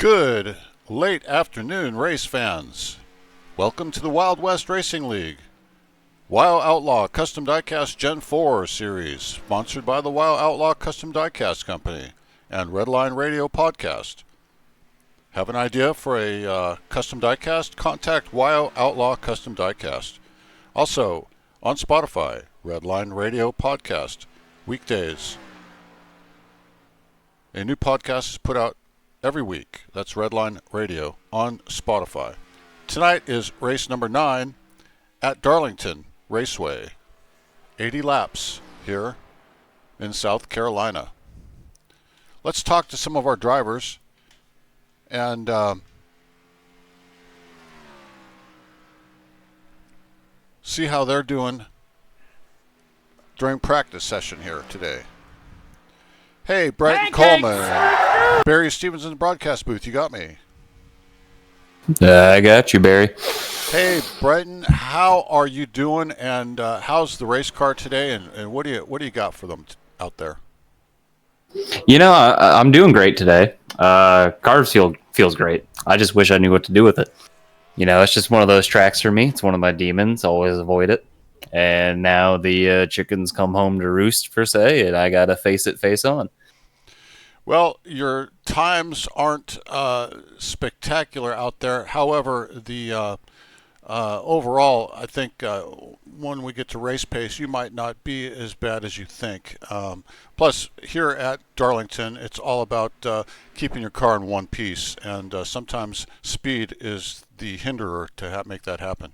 Good late afternoon, race fans. Welcome to the Wild West Racing League. Wild Outlaw Custom Diecast Gen 4 series, sponsored by the Wild Outlaw Custom Diecast Company and Redline Radio Podcast. Have an idea for a custom diecast? Contact Wild Outlaw Custom Diecast. Also, on Spotify, Redline Radio Podcast, weekdays. A new podcast is put out every week. That's Redline Radio on Spotify. Tonight is race number 9 at Darlington Raceway. 80 laps here in South Carolina. Let's talk to some of our drivers and see how they're doing during practice session here today. Hey, Brighton Coleman. Barry Stevens in the broadcast booth. You got me. I got you, Barry. Hey, Brighton. How are you doing? And how's the race car today? And what do you got for them out there? You know, I'm doing great today. Car feels great. I just wish I knew what to do with it. You know, it's just one of those tracks for me. It's one of my demons. Always avoid it. And now the chickens come home to roost, per se, and I got to face it face on. Well, your times aren't spectacular out there. However, the overall, I think when we get to race pace, you might not be as bad as you think. Plus, here at Darlington, it's all about keeping your car in one piece, and sometimes speed is the hinderer to make that happen.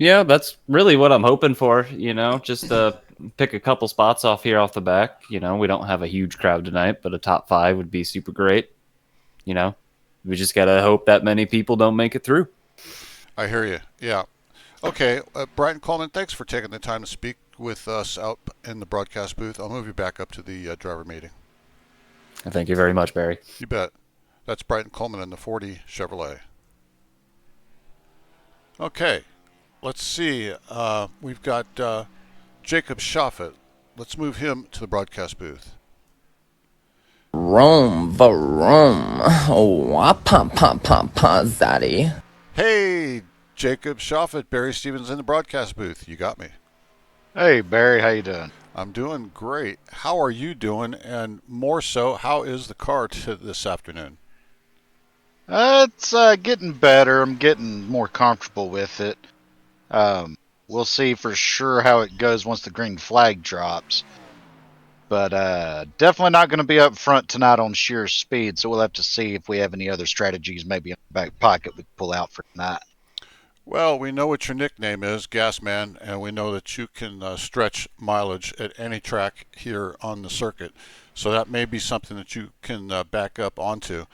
Yeah, that's really what I'm hoping for, you know, just pick a couple spots off here off the back. You know, we don't have a huge crowd tonight, but a top 5 would be super great. You know, we just got to hope that many people don't make it through. I hear you. Yeah. Okay, Brian Coleman, thanks for taking the time to speak with us out in the broadcast booth. I'll move you back up to the driver meeting. Thank you very much, Barry. You bet. That's Brighton Coleman in the 40 Chevrolet. Okay. Let's see. We've got Jacob Shoffett. Let's move him to the broadcast booth. Rome, Rome. Oh, zaddy. Hey, Jacob Shoffett. Barry Stevens in the broadcast booth. You got me. Hey, Barry. How you doing? I'm doing great. How are you doing? And more so, how is the car this afternoon? It's getting better. I'm getting more comfortable with it. We'll see for sure how it goes once the green flag drops. But definitely not going to be up front tonight on sheer speed, so we'll have to see if we have any other strategies maybe in the back pocket we can pull out for tonight. Well, we know what your nickname is, Gasman, and we know that you can stretch mileage at any track here on the circuit. So that may be something that you can back up onto.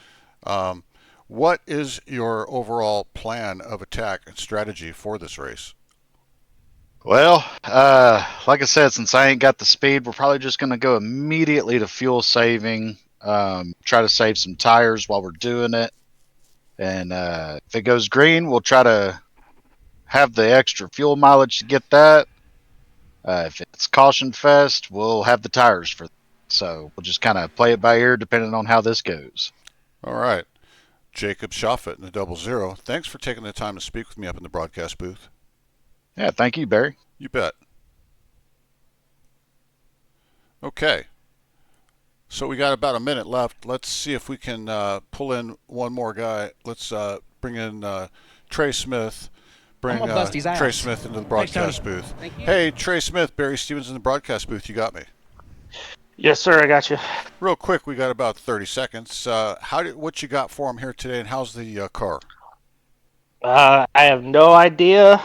What is your overall plan of attack and strategy for this race? Well, like I said, since I ain't got the speed, we're probably just going to go immediately to fuel saving, try to save some tires while we're doing it. And if it goes green, we'll try to have the extra fuel mileage to get that. If it's caution fest, we'll have the tires for that. So we'll just kind of play it by ear depending on how this goes. All right. Jacob Shoffett in the 00. Thanks for taking the time to speak with me up in the broadcast booth. Yeah, thank you, Barry. You bet. Okay. So we got about a minute left. Let's see if we can pull in one more guy. Let's bring in Trey Smith. Bring Trey Smith into the broadcast booth. Hey, Trey Smith, Barry Stevens in the broadcast booth. You got me. Yes, sir. I got you. Real quick, we got about 30 seconds. What you got for him here today, and how's the car? I have no idea.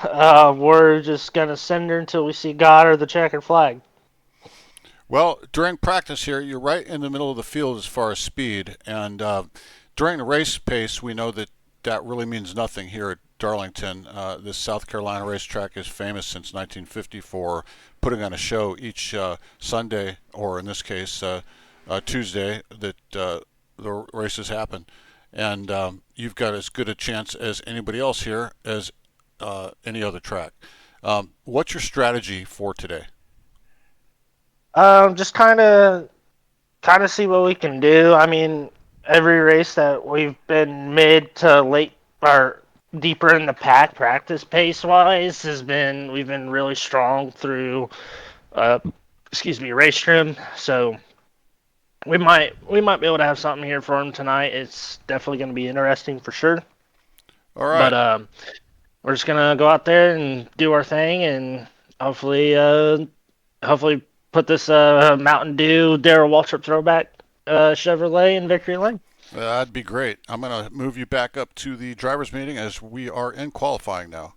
We're just gonna send her until we see God or the checkered flag. Well, during practice here, you're right in the middle of the field as far as speed, and during the race pace, we know that really means nothing here at Darlington. This South Carolina racetrack is famous since 1950 for putting on a show each Sunday, or in this case, Tuesday, that the races happen. And you've got as good a chance as anybody else here as any other track. What's your strategy for today? Just kind of see what we can do. I mean, every race that we've been mid to late or deeper in the pack practice pace wise we've been really strong through uh race trim. So we might be able to have something here for him tonight. It's definitely going to be interesting for sure. All But right. we're just gonna go out there and do our thing, and hopefully hopefully put this Mountain Dew Darrell Waltrip throwback Chevrolet in victory lane. That'd be great. I'm going to move you back up to the drivers' meeting as we are in qualifying now.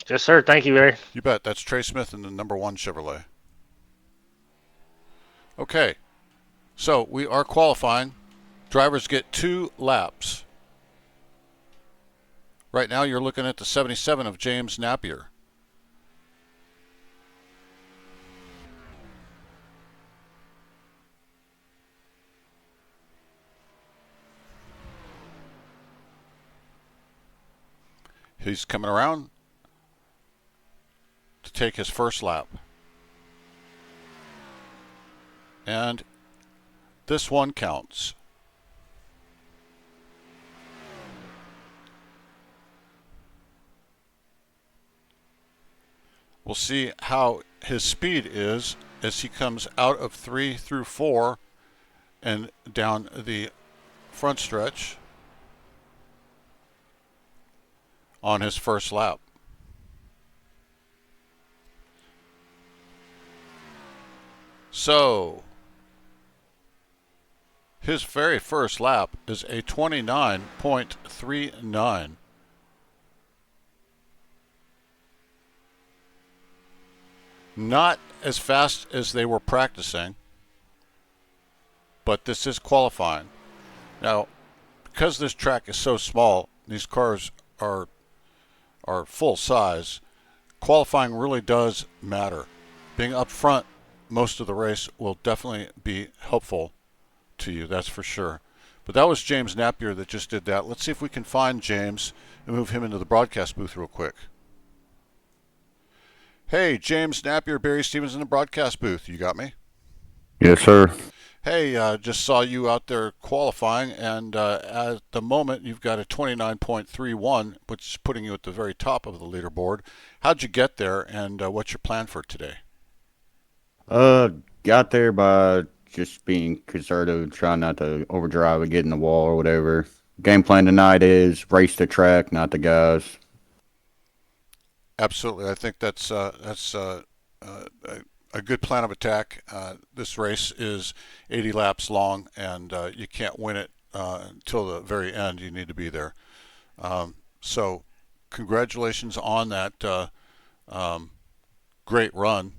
Yes, sir. Thank you, Barry. You bet. That's Trey Smith in the #1 Chevrolet. Okay, so we are qualifying. Drivers get 2 laps. Right now, you're looking at the 77 of James Napier. He's coming around to take his first lap. And this one counts. We'll see how his speed is as he comes out of 3 through 4 and down the front stretch on his first lap. So, his very first lap is a 29.39. Not as fast as they were practicing, but this is qualifying. Now, because this track is so small, these cars are full size, qualifying really does matter. Being up front most of the race will definitely be helpful to you, that's for sure. But that was James Napier that just did that. Let's see if we can find James and move him into the broadcast booth real quick. Hey, James Napier, Barry Stevens in the broadcast booth. You got me? Yes, sir. Hey, just saw you out there qualifying, and at the moment you've got a 29.31, which is putting you at the very top of the leaderboard. How'd you get there, and what's your plan for today? Got there by just being conservative, trying not to overdrive and get in the wall or whatever. Game plan tonight is race the track, not the guys. Absolutely, I think that's a good plan of attack. This race is 80 laps long, and you can't win it until the very end. You need to be there. So, congratulations on that great run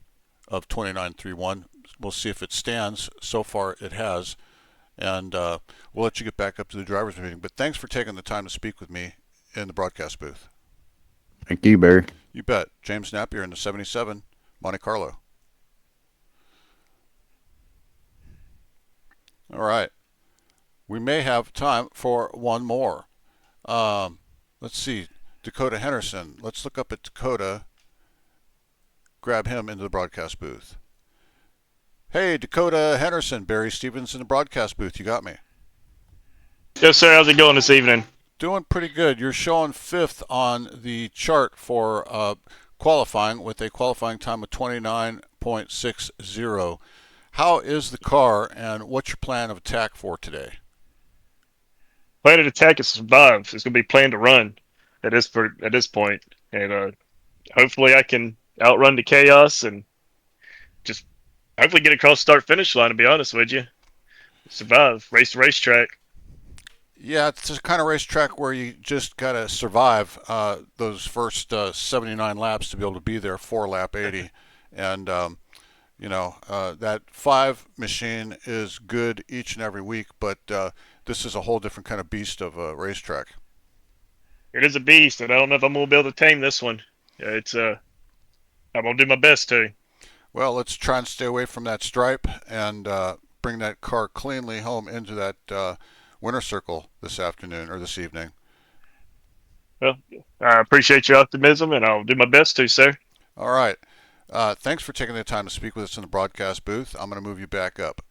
of 29.31. We'll see if it stands. So far, it has. And we'll let you get back up to the driver's meeting. But thanks for taking the time to speak with me in the broadcast booth. Thank you, Barry. You bet. James Napier in the 77 Monte Carlo. All right. We may have time for one more. Let's see. Dakota Henderson. Let's look up at Dakota. Grab him into the broadcast booth. Hey, Dakota Henderson. Barry Stevens in the broadcast booth. You got me? Yes, sir. How's it going this evening? Doing pretty good. You're showing 5th on the chart for qualifying with a qualifying time of 29.60. How is the car, and what's your plan of attack for today? Plan to attack is survive. It's going to be plan to run at this point, and hopefully I can outrun the chaos and just hopefully get across the start finish line. To be honest with you, survive, race the racetrack. Yeah, it's the kind of racetrack where you just got to survive those first 79 laps to be able to be there for lap 80. And, that 5 machine is good each and every week, but this is a whole different kind of beast of a racetrack. It is a beast, and I don't know if I'm going to be able to tame this one. I'm going to do my best to. Well, let's try and stay away from that stripe and bring that car cleanly home into that winner circle this afternoon or this evening. Well, I appreciate your optimism, and I'll do my best to, sir. All right. Thanks for taking the time to speak with us in the broadcast booth. I'm going to move you back up.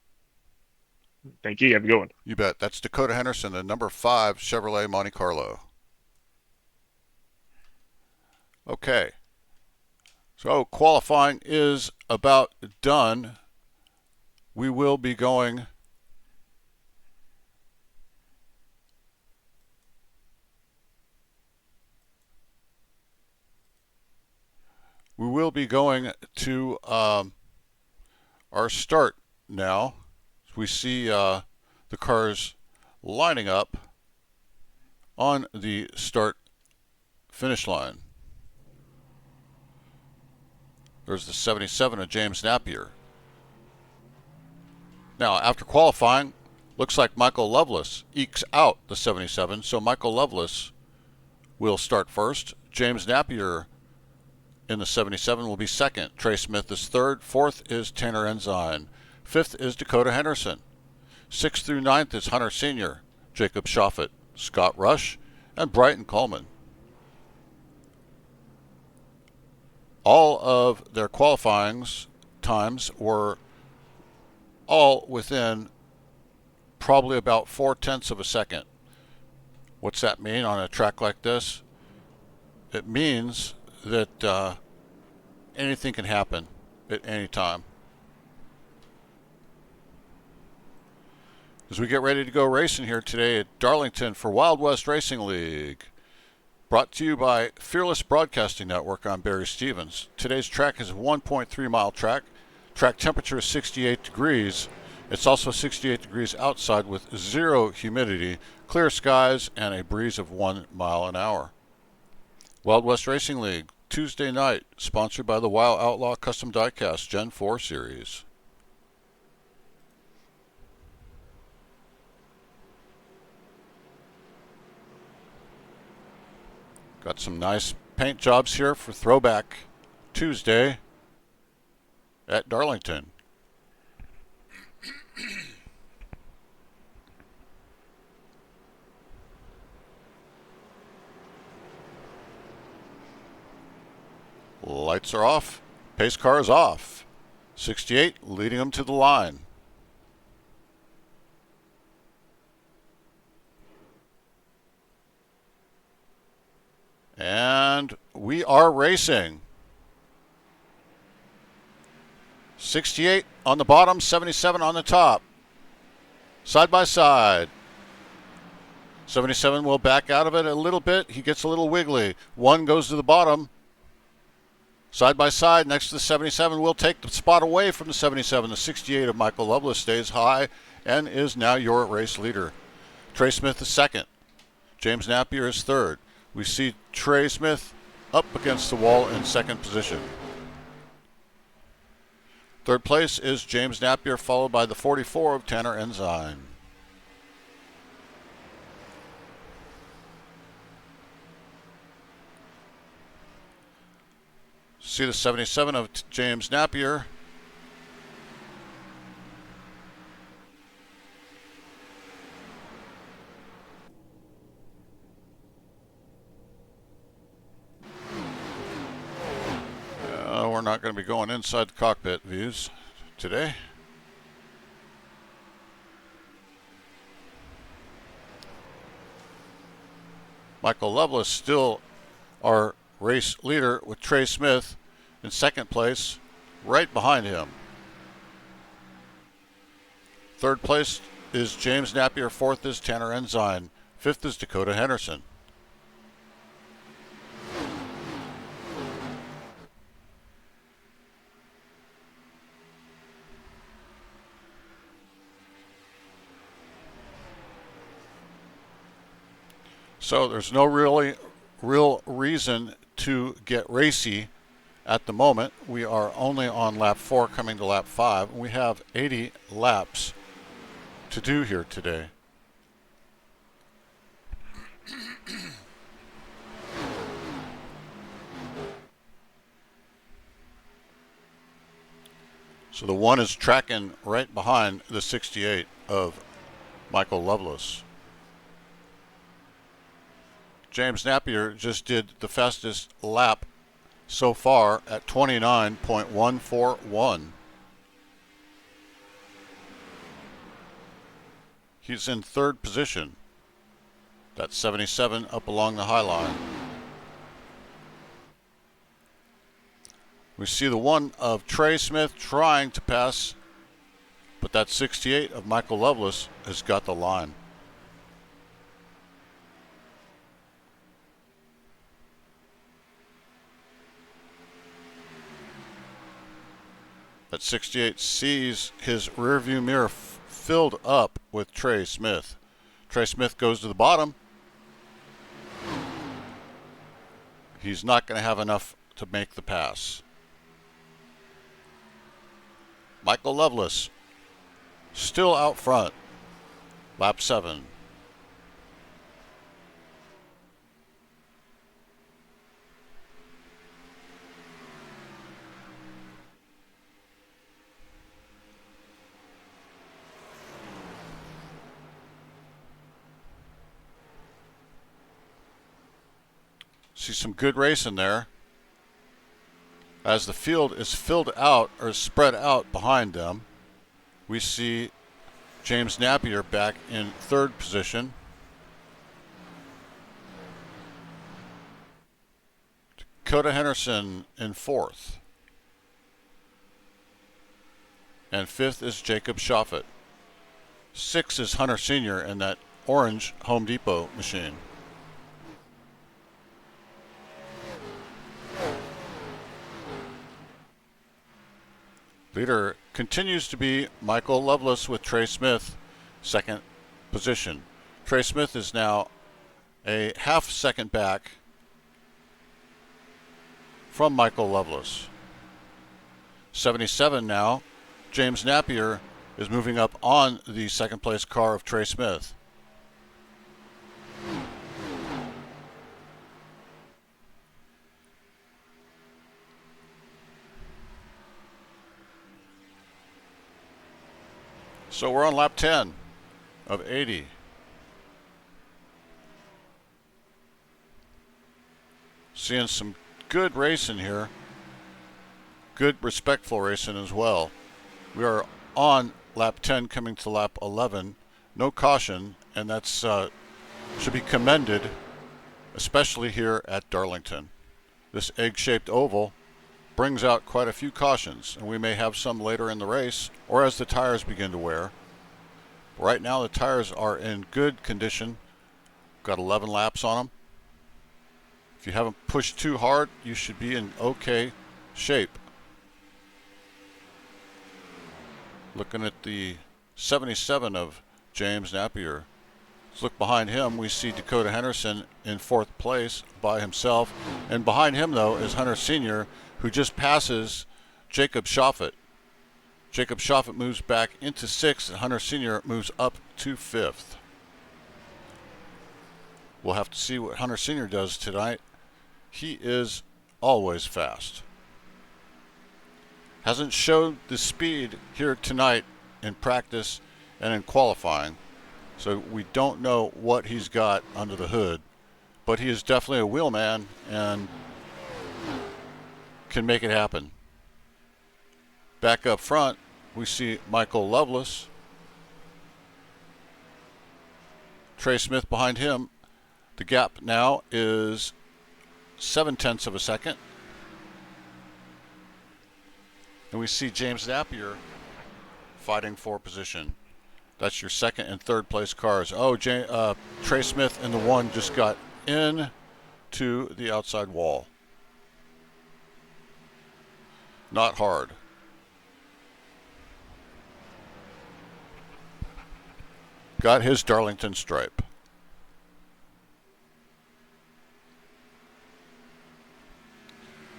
Thank you. Have a good one. You bet. That's Dakota Henderson, the number 5 Chevrolet Monte Carlo. Okay. So qualifying is about done. We will be going to our start now. We see the cars lining up on the start finish line. There's the 77 of James Napier. Now, after qualifying, looks like Michael Lovelace ekes out the 77, so Michael Lovelace will start first. James Napier in the 77 will be second. Trey Smith is third. Fourth is Tanner Ensign. Fifth is Dakota Henderson. Sixth through ninth is Hunter Sr., Jacob Shoffett, Scott Rush, and Brighton Coleman. All of their qualifying times were all within probably about 4/10 of a second. What's that mean on a track like this? It means that anything can happen at any time. As we get ready to go racing here today at Darlington for Wild West Racing League. Brought to you by Fearless Broadcasting Network. I'm Barry Stevens. Today's track is a 1.3 mile track. Track temperature is 68 degrees. It's also 68 degrees outside with zero humidity, clear skies, and a breeze of 1 mile an hour. Wild West Racing League, Tuesday night, sponsored by the Wild Outlaw Custom Diecast Gen 4 Series. Got some nice paint jobs here for Throwback Tuesday at Darlington. Lights are off. Pace car is off. 68 leading them to the line. And we are racing. 68 on the bottom, 77 on the top. Side by side. 77 will back out of it a little bit. He gets a little wiggly. One goes to the bottom. Side by side next to the 77 will take the spot away from the 77. The 68 of Michael Lovelace stays high and is now your race leader. Trey Smith is second. James Napier is third. We see Trey Smith up against the wall in second position. Third place is James Napier, followed by the 44 of Tanner Ensign. See the 77 of James Napier. We're not going to be going inside the cockpit views today. Michael Lovelace still our race leader with Trey Smith in second place, right behind him. Third place is James Napier. Fourth is Tanner Ensign. Fifth is Dakota Henderson. So there's no real reason to get racy at the moment. We are only on lap 4 coming to lap 5. We have 80 laps to do here today. So the 1 is tracking right behind the 68 of Michael Lovelace. James Napier just did the fastest lap so far at 29.141. He's in third position. That's 77 up along the high line. We see the one of Trey Smith trying to pass, but that 68 of Michael Loveless has got the line. That 68 sees his rearview mirror filled up with Trey Smith. Trey Smith goes to the bottom. He's not going to have enough to make the pass. Michael Loveless still out front. Lap 7. See some good racing there. As the field is filled out or spread out behind them, we see James Napier back in third position. Dakota Henderson in fourth. And fifth is Jacob Shoffett. Sixth is Hunter Sr. in that orange Home Depot machine. Leader continues to be Michael Loveless with Trey Smith, second position. Trey Smith is now a half second back from Michael Loveless. 77 now. James Napier is moving up on the second place car of Trey Smith. So we're on lap 10 of 80. Seeing some good racing here. Good, respectful racing as well. We are on lap 10 coming to lap 11. No caution, and that's should be commended, especially here at Darlington. This egg-shaped oval brings out quite a few cautions, and we may have some later in the race or as the tires begin to wear. Right now the tires are in good condition. Got 11 laps on them. If you haven't pushed too hard, you should be in okay shape. Looking at the 77 of James Napier. Let's look behind him. We see Dakota Henderson in fourth place by himself, and behind him though is Hunter Sr., who just passes Jacob Shoffett. Jacob Shoffett moves back into sixth, and Hunter Sr. moves up to fifth. We'll have to see what Hunter Sr. does tonight. He is always fast. Hasn't showed the speed here tonight in practice and in qualifying, so we don't know what he's got under the hood, but he is definitely a wheelman and can make it happen. Back up front, we see Michael Loveless. Trey Smith behind him. The gap now is 0.7 of a second. And we see James Napier fighting for position. That's your second and third place cars. Oh, Trey Smith in the one just got in to the outside wall. Not hard. Got his Darlington stripe.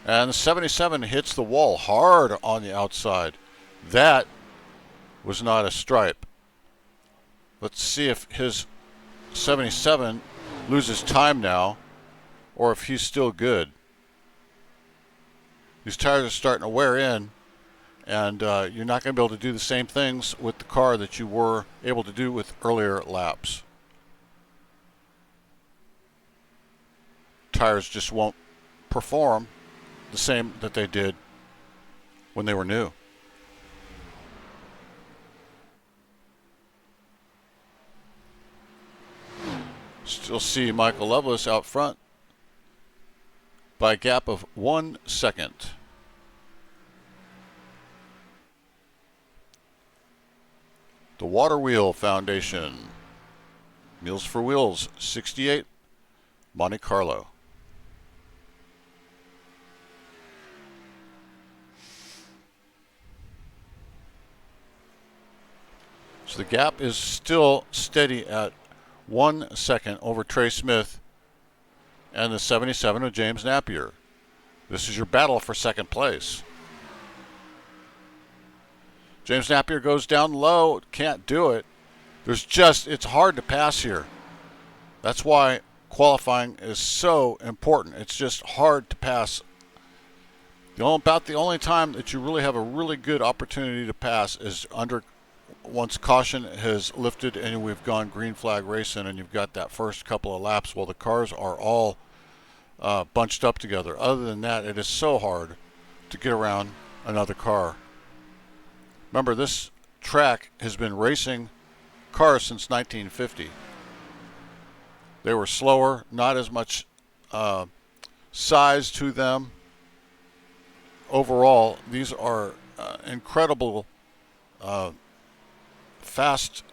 And the 77 hits the wall hard on the outside. That was not a stripe. Let's see if his 77 loses time now or if he's still good. These tires are starting to wear in, and you're not going to be able to do the same things with the car that you were able to do with earlier laps. Tires just won't perform the same that they did when they were new. Still see Michael Loveless out front by a gap of 1 second. The Water Wheel Foundation. Meals for Wheels, 68, Monte Carlo. So the gap is still steady at 1 second over Trey Smith and the 77 of James Napier. This is your battle for second place. James Napier goes down low, can't do it. It's hard to pass here. That's why qualifying is so important. It's just hard to pass. About the only time that you really have a really good opportunity to pass is once caution has lifted and we've gone green flag racing and you've got that first couple of laps while the cars are all bunched up together. Other than that, it is so hard to get around another car. Remember, this track has been racing cars since 1950. They were slower, not as much size to them. Overall, these are incredible, fast,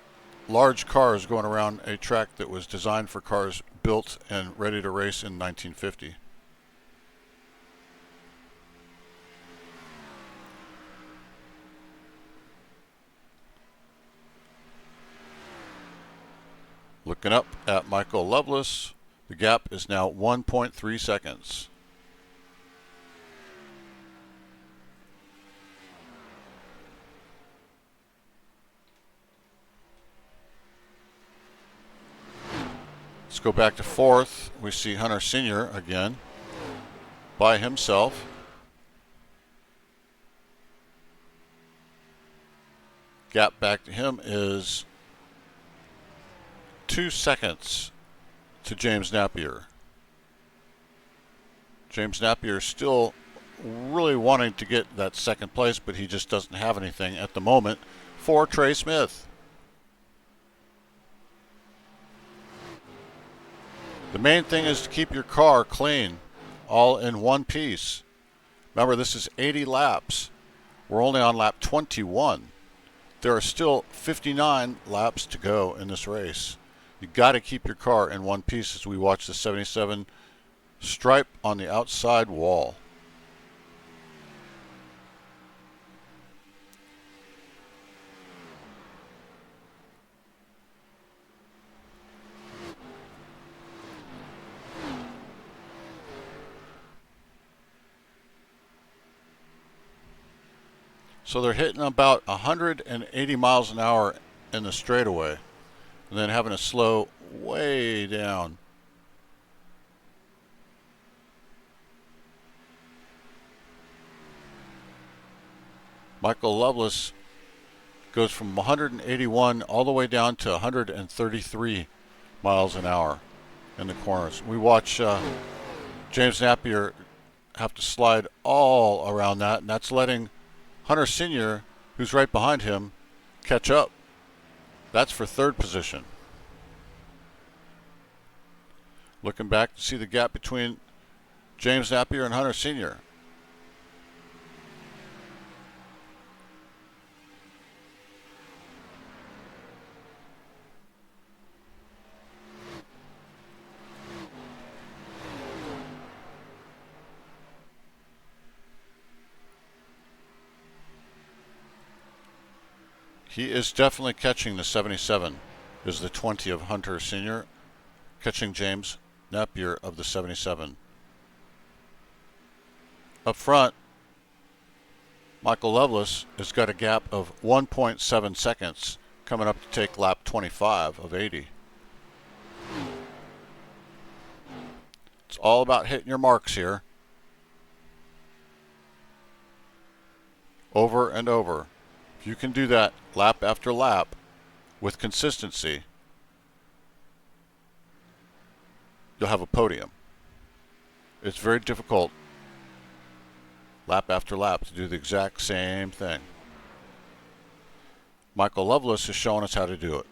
large cars going around a track that was designed for cars built and ready to race in 1950. Looking up at Michael Loveless, the gap is now 1.3 seconds. Let's go back to fourth. We see Hunter Sr. again by himself. Gap back to him is 2 seconds to James Napier. James Napier still really wanting to get that second place, but he just doesn't have anything at the moment for Trey Smith. The main thing is to keep your car clean, all in one piece. Remember, this is 80 laps. We're only on lap 21. There are still 59 laps to go in this race. You got to keep your car in one piece as we watch the 77 stripe on the outside wall. So they're hitting about 180 miles an hour in the straightaway and then having to slow way down. Michael Loveless goes from 181 all the way down to 133 miles an hour in the corners. We watch James Napier have to slide all around that, and that's letting Hunter Sr., who's right behind him, catch up. That's for third position. Looking back to see the gap between James Napier and Hunter Sr. He is definitely catching the 77, is the 20 of Hunter Sr., catching James Napier of the 77. Up front, Michael Loveless has got a gap of 1.7 seconds coming up to take lap 25 of 80. It's all about hitting your marks here. Over and over. If you can do that lap after lap with consistency, you'll have a podium. It's very difficult lap after lap to do the exact same thing. Michael Loveless is showing us how to do it.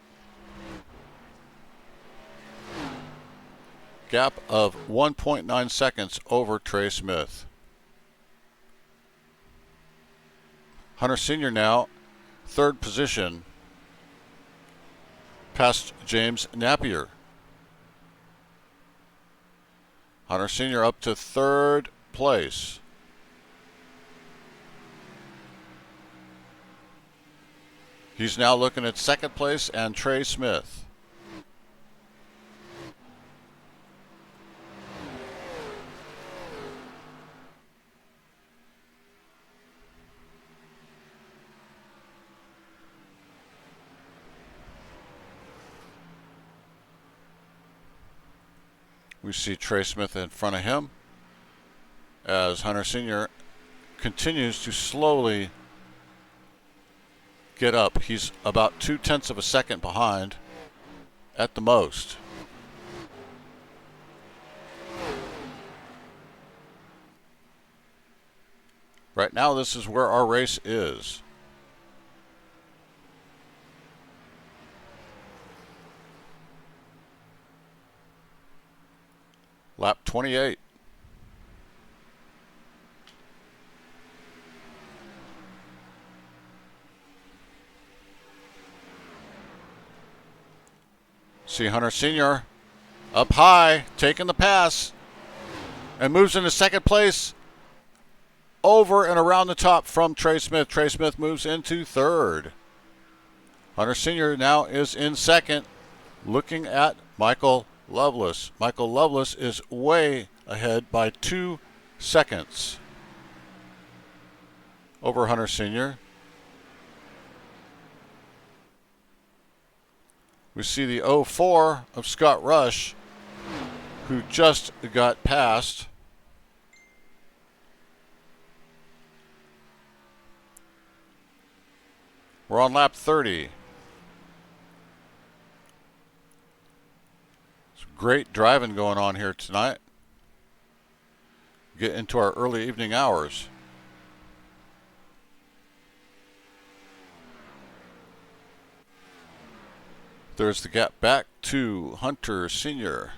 gap of 1.9 seconds over Trey Smith. Hunter Sr. now third position, past James Napier. Hunter Sr. up to third place. He's now looking at second place and Trey Smith. We see Trey Smith in front of him as Hunter Sr. continues to slowly get up. He's about 0.2 of a second behind at the most. Right now, this is where our race is. Lap 28. See Hunter Sr. up high, taking the pass, and moves into second place, over and around the top from Trey Smith. Trey Smith moves into third. Hunter Sr. now is in second, looking at Michael Loveless. Michael Loveless is way ahead by 2 seconds over Hunter Sr. We see the 04 of Scott Rush, who just got passed. We're on lap 30. Great driving going on here tonight. Get into our early evening hours. There's the gap back to Hunter Sr.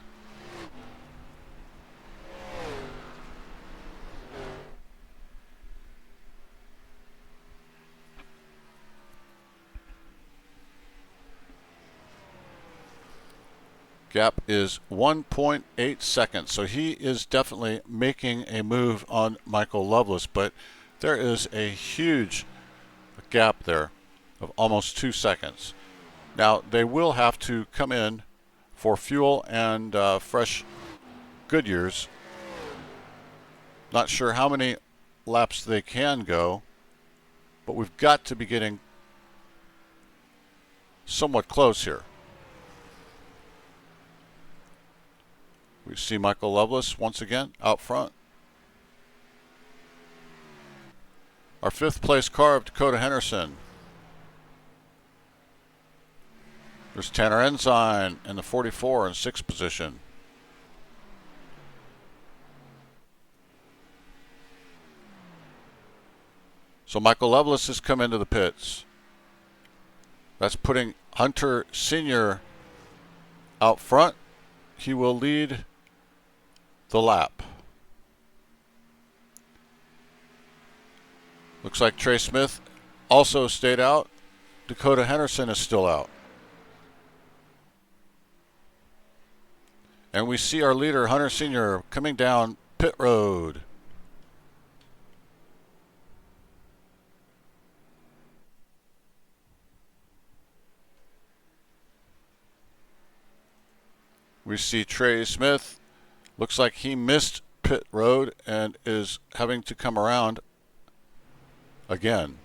Gap is 1.8 seconds, so he is definitely making a move on Michael Loveless, but there is a huge gap there of almost 2 seconds. Now, they will have to come in for fuel and fresh Goodyears. Not sure how many laps they can go, but we've got to be getting somewhat close here. We see Michael Loveless once again out front. Our 5th place car of Dakota Henderson. There's Tanner Ensign in the 44 in 6th position. So Michael Loveless has come into the pits. That's putting Hunter Sr. out front. He will lead the lap. Looks like Trey Smith also stayed out. Dakota Henderson is still out. And we see our leader, Hunter Sr., coming down pit road. We see Trey Smith. Looks like he missed pit road and is having to come around again.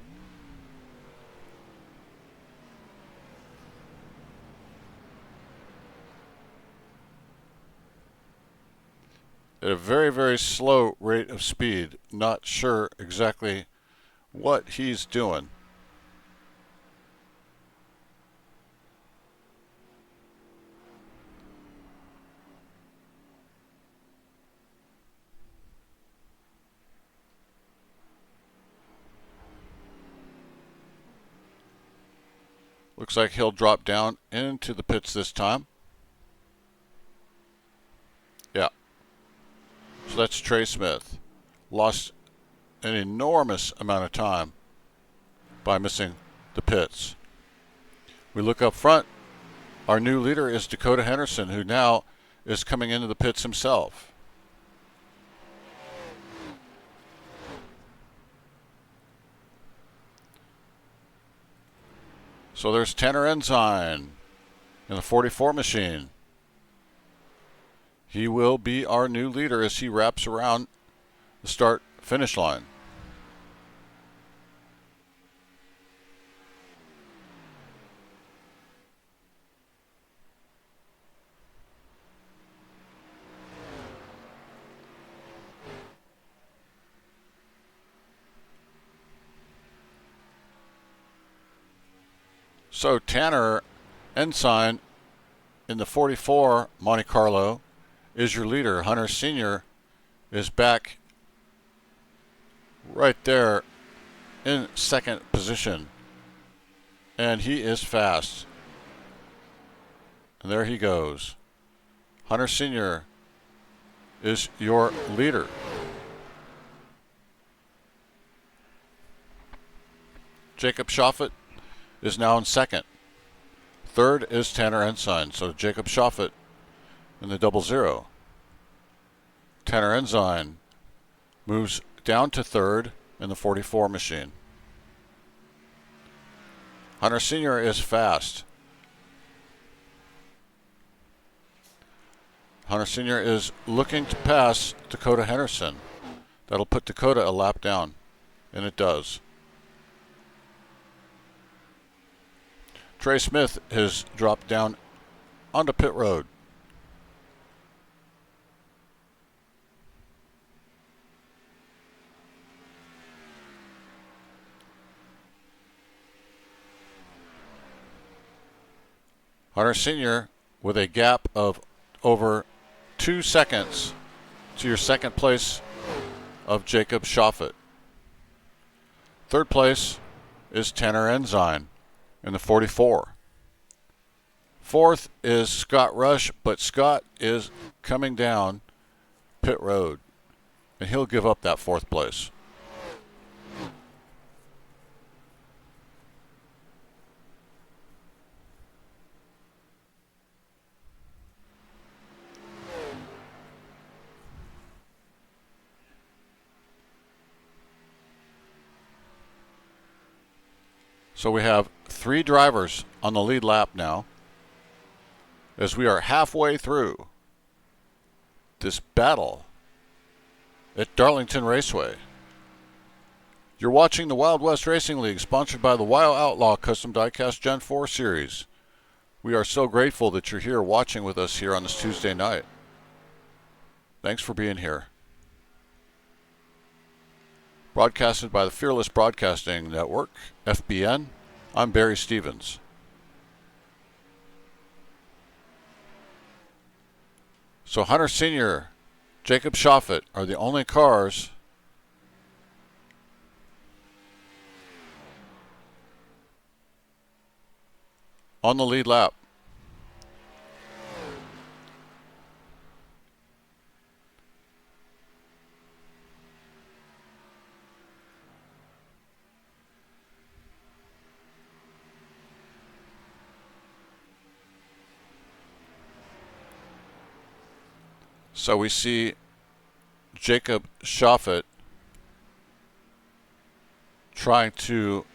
At a very, very slow rate of speed. Not sure exactly what he's doing. Looks like he'll drop down into the pits this time. So that's Trey Smith. Lost an enormous amount of time by missing the pits. We look up front. Our new leader is Dakota Henderson, who now is coming into the pits himself. So there's Tanner Ensign in the 44 machine. He will be our new leader as he wraps around the start-finish line. So Tanner Ensign in the 44 Monte Carlo is your leader. Hunter Sr. is back right there in second position. And he is fast. And there he goes. Hunter Sr. is your leader. Jacob Shoffett is now in second. Third is Tanner Ensign. So Jacob Shoffett in the 00. Tanner Ensign moves down to third in the 44 machine. Hunter Sr. is fast. Hunter Sr. is looking to pass Dakota Henderson. That'll put Dakota a lap down, and it does. Trey Smith has dropped down onto pit road. Hunter Sr. with a gap of over 2 seconds to your second place of Jacob Shoffett. Third place is Tanner Ensign in the 44. Fourth is Scott Rush, but Scott is coming down pit road, and he'll give up that fourth place. So we have 3 drivers on the lead lap now, as we are halfway through this battle at Darlington Raceway. You're watching the Wild West Racing League, sponsored by the Wild Outlaw Custom Diecast Gen 4 Series. We are so grateful that you're here watching with us here on this Tuesday night. Thanks for being here. Broadcasted by the Fearless Broadcasting Network, FBN, I'm Barry Stevens. So Hunter Sr., Jacob Shoffett are the only cars on the lead lap. So we see Jacob Shoffett trying to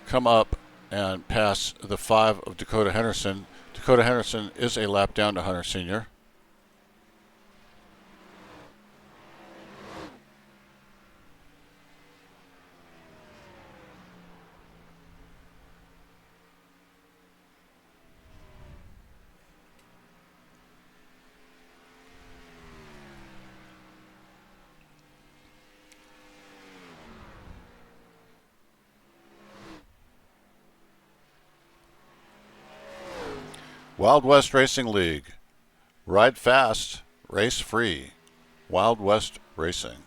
come up and pass the 5 of Dakota Henderson. Dakota Henderson is a lap down to Hunter Sr. Wild West Racing League. Ride fast, race free. Wild West Racing.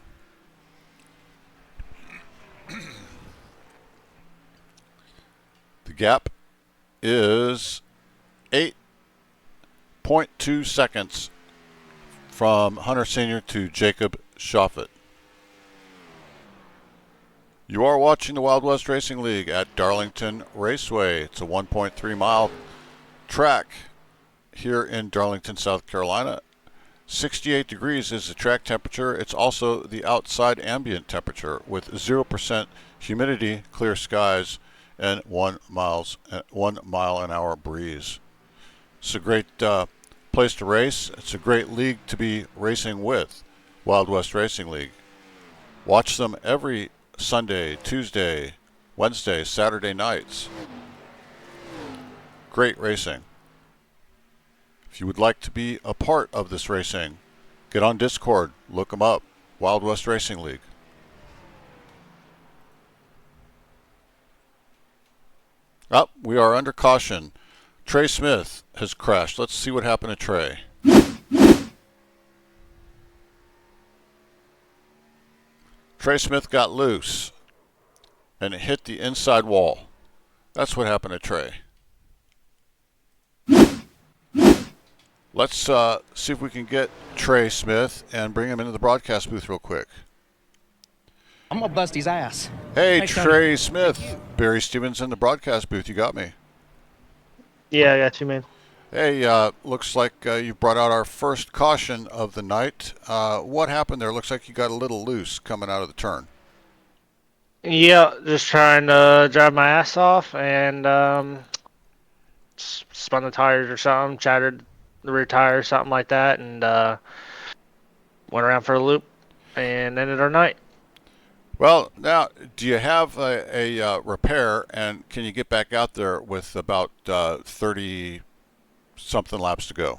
The gap is 8.2 seconds from Hunter Sr. to Jacob Shoffett. You are watching the Wild West Racing League at Darlington Raceway. It's a 1.3 mile track here in Darlington, South Carolina. 68 degrees is the track temperature. It's also the outside ambient temperature with 0% humidity, clear skies, and 1 mile an hour breeze. It's a great place to race. It's a great league to be racing with, Wild West Racing League. Watch them every Sunday, Tuesday, Wednesday, Saturday nights. Great racing. If you would like to be a part of this racing, get on Discord, look them up, Wild West Racing League. Up, we are under caution. Trey Smith has crashed. Let's see what happened to Trey. Trey Smith got loose and it hit the inside wall. That's what happened to Trey. Let's see if we can get Trey Smith and bring him into the broadcast booth real quick. I'm gonna bust his ass. Hey, Thanks, Trey Smith. Barry Stevens in the broadcast booth. You got me. Yeah, I got you, man. Hey, looks like you brought out our first caution of the night. What happened there? Looks like you got a little loose coming out of the turn. Yeah, just trying to drive my ass off and spun the tires or something, shattered the rear tire or something like that, and went around for a loop and ended our night. Well, now, do you have a repair, and can you get back out there with about 30-something laps to go?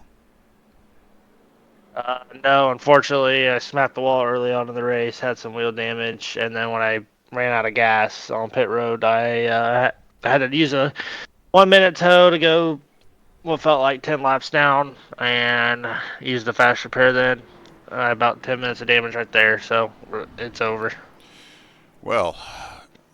No, unfortunately, I smacked the wall early on in the race, had some wheel damage, and then when I ran out of gas on pit road, I had to use a 1 minute tow to go what felt like 10 laps down and used the fast repair then. About 10 minutes of damage right there, so it's over. Well,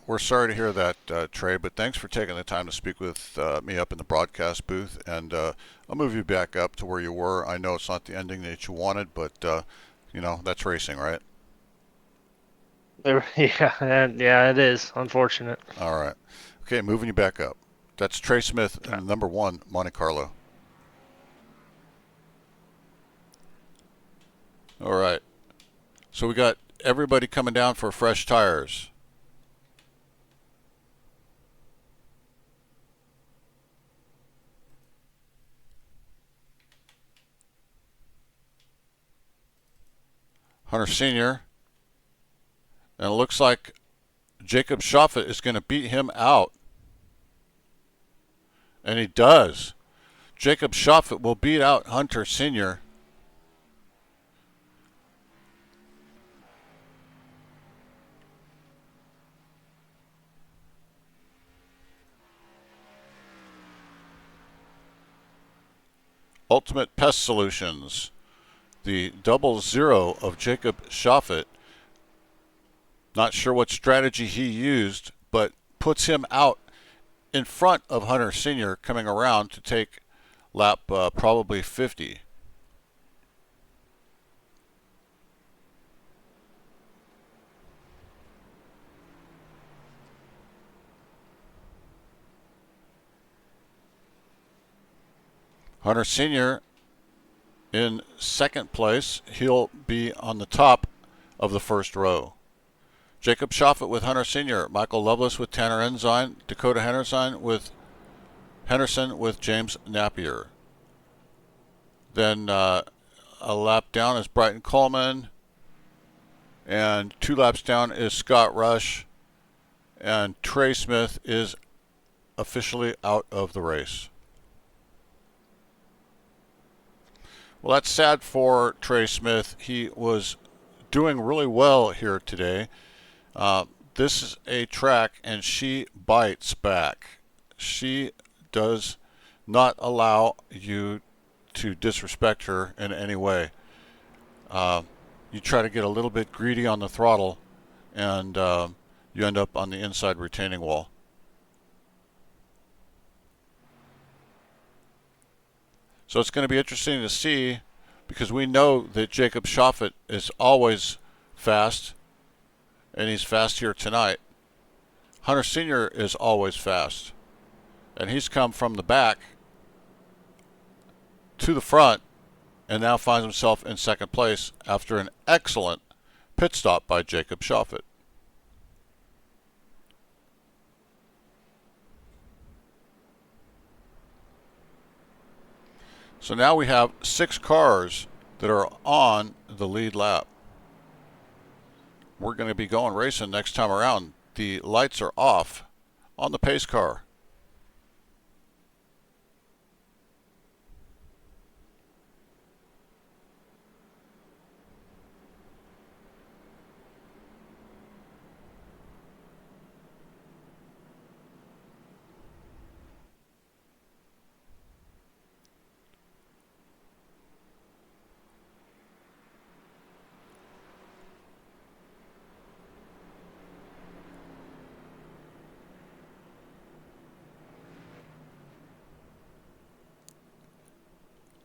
we're sorry to hear that, Trey, but thanks for taking the time to speak with me up in the broadcast booth, and I'll move you back up to where you were. I know it's not the ending that you wanted, but, that's racing, right? Yeah, it is. Unfortunate. All right. Okay, moving you back up. That's Trey Smith in number 1, Monte Carlo. All right. So we got everybody coming down for fresh tires. Hunter Sr. And it looks like Jacob Shoffett is going to beat him out. And he does. Jacob Shoffett will beat out Hunter Sr. Ultimate Pest Solutions. The 00 of Jacob Shoffett. Not sure what strategy he used, but puts him out in front of Hunter Sr. coming around to take lap probably 50. Hunter Sr. in second place. He'll be on the top of the first row. Jacob Shoffett with Hunter Sr., Michael Loveless with Tanner Ensign, Dakota Henderson with James Napier. Then a lap down is Brighton Coleman, and 2 laps down is Scott Rush, and Trey Smith is officially out of the race. Well, that's sad for Trey Smith. He was doing really well here today. This is a track, and she bites back. She does not allow you to disrespect her in any way. You try to get a little bit greedy on the throttle, and you end up on the inside retaining wall. So it's going to be interesting to see because we know that Jacob Shoffett is always fast, and he's fast here tonight. Hunter Sr. is always fast, and he's come from the back to the front and now finds himself in second place after an excellent pit stop by Jacob Shoffett. So now we have 6 cars that are on the lead lap. We're going to be going racing next time around. The lights are off on the pace car.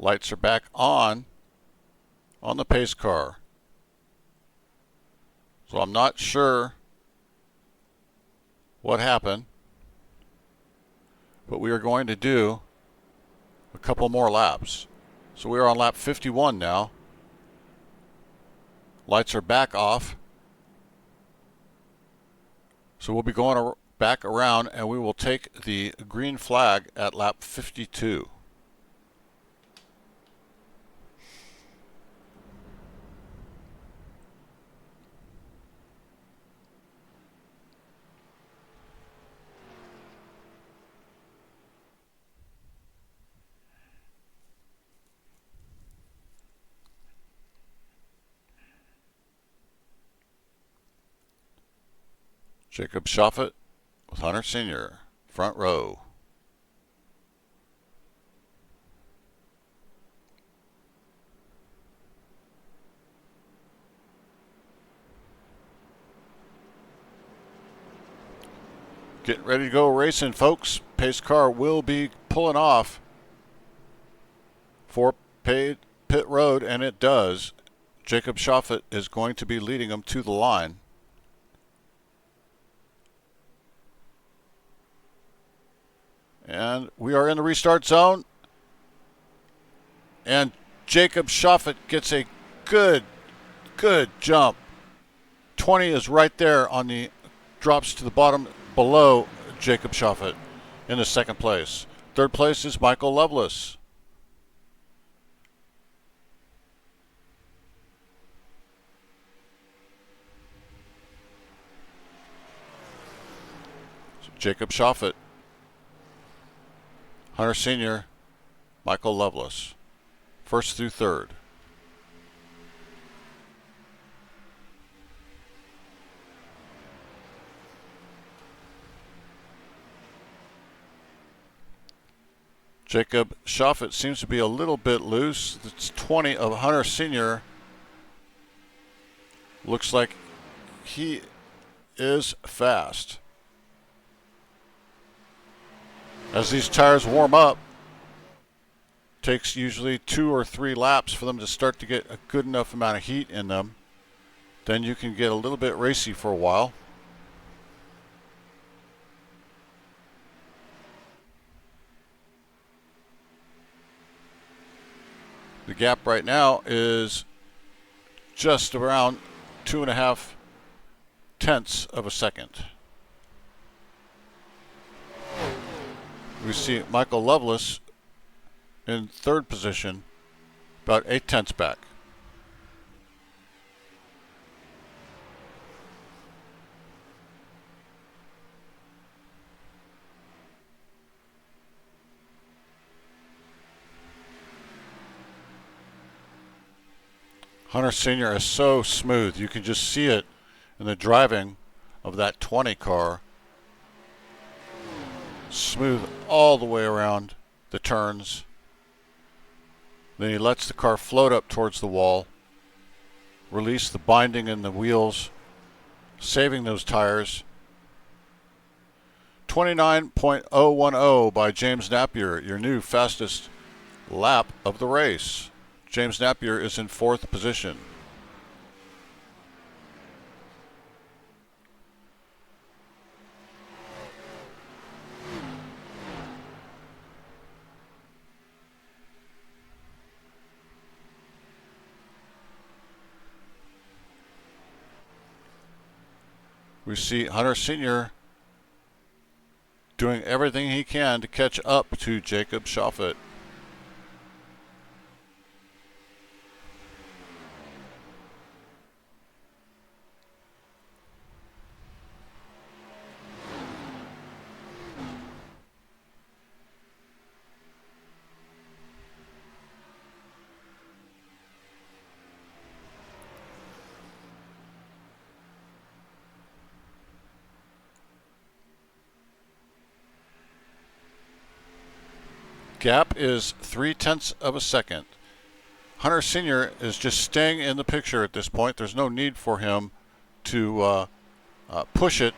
Lights are back on the pace car. So I'm not sure what happened, but we are going to do a couple more laps. So we are on lap 51 now. Lights are back off. So we'll be going back around, and we will take the green flag at lap 52. Jacob Shoffett with Hunter Sr. front row. Getting ready to go racing, folks. Pace car will be pulling off for pit road, and it does. Jacob Shoffett is going to be leading them to the line. And we are in the restart zone. And Jacob Shoffett gets a good jump. 20 is right there on the drops to the bottom below Jacob Shoffett in the second place. Third place is Michael Lovelace. So Jacob Shoffett, Hunter Sr., Michael Lovelace, first through third. Jacob Shoffett seems to be a little bit loose. It's 20 of Hunter Sr. Looks like he is fast. As these tires warm up, takes usually 2 or 3 laps for them to start to get a good enough amount of heat in them. Then you can get a little bit racy for a while. The gap right now is just around 2.5 tenths of a second. We see Michael Lovelace in third position, about 8 tenths back. Hunter Sr. is so smooth. You can just see it in the driving of that 20 car. Smooth all the way around the turns. Then he lets the car float up towards the wall, release the binding in the wheels, saving those tires. 29.010 by James Napier, your new fastest lap of the race. James Napier is in 4th position. We see Hunter Sr. doing everything he can to catch up to Jacob Schaffet. Gap is 0.3 of a second. Hunter Sr. is just staying in the picture at this point. There's no need for him to push it.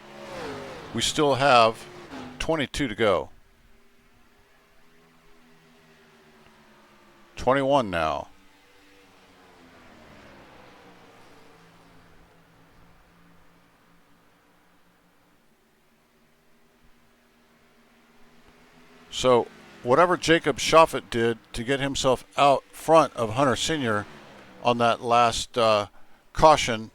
We still have 22 to go. 21 now. So whatever Jacob Schaffet did to get himself out front of Hunter Sr. on that last caution.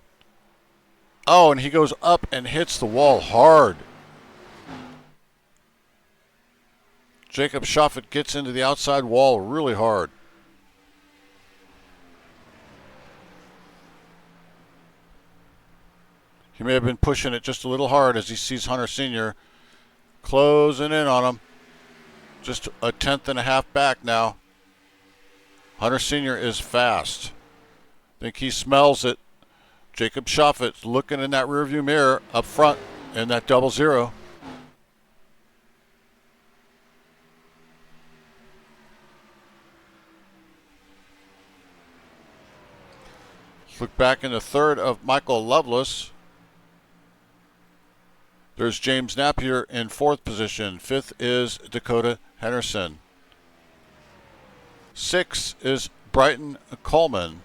Oh, and he goes up and hits the wall hard. Jacob Schaffet gets into the outside wall really hard. He may have been pushing it just a little hard as he sees Hunter Sr. closing in on him. Just a 1/10.5 back now. Hunter Sr. is fast. I think he smells it. Jacob Schaffet's looking in that rearview mirror up front in that 00. Look back in the 3rd of Michael Loveless. There's James Napier in 4th position. 5th is Dakota Henderson. 6th is Brighton Coleman.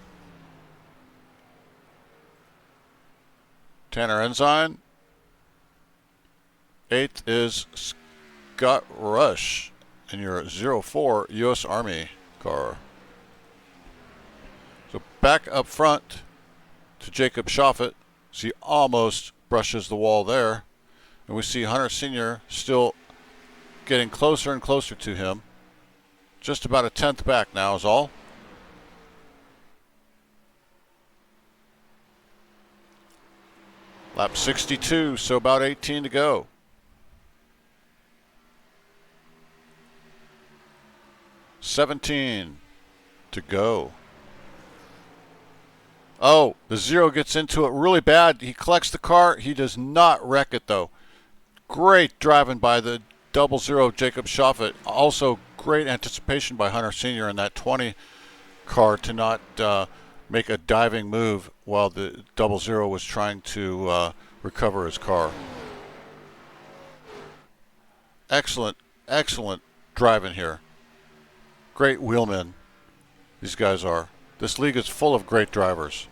Tanner Ensign. 8th is Scott Rush in your 04 U.S. Army car. So back up front to Jacob Schaffet. So he almost brushes the wall there. And we see Hunter Sr. still getting closer and closer to him. Just about a 1/10 back now is all. Lap 62, so about 18 to go. $17 to go. Oh, the 0 gets into it really bad. He collects the car. He does not wreck it, though. Great driving by the 00 Jacob Schaffet. Also, great anticipation by Hunter Sr. in that 20 car to not make a diving move while the 00 was trying to recover his car. Excellent, excellent driving here. Great wheelmen, these guys are. This league is full of great drivers.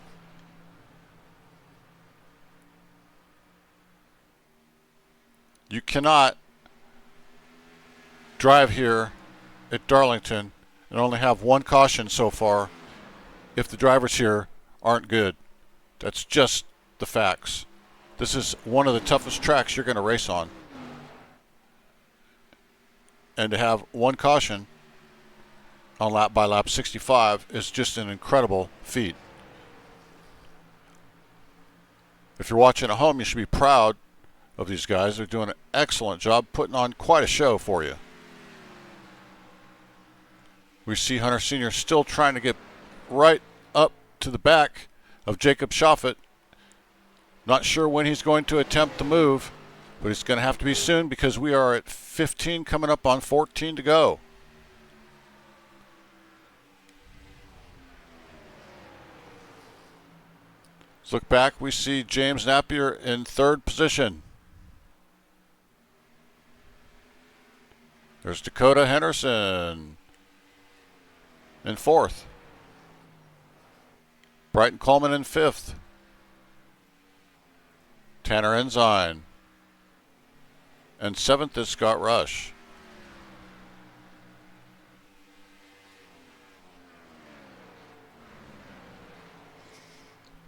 You cannot drive here at Darlington and only have one caution so far if the drivers here aren't good. That's just the facts. This is one of the toughest tracks you're going to race on. And to have one caution on by lap 65 is just an incredible feat. If you're watching at home, you should be proud of these guys. They're doing an excellent job putting on quite a show for you. We see Hunter Sr. still trying to get right up to the back of Jacob Schaffet. Not sure when he's going to attempt the move, but it's going to have to be soon because we are at 15 coming up on 14 to go. Let's look back. We see James Napier in 3rd position. There's Dakota Henderson in 4th. Brighton Coleman in 5th. Tanner Ensign. And 7th is Scott Rush.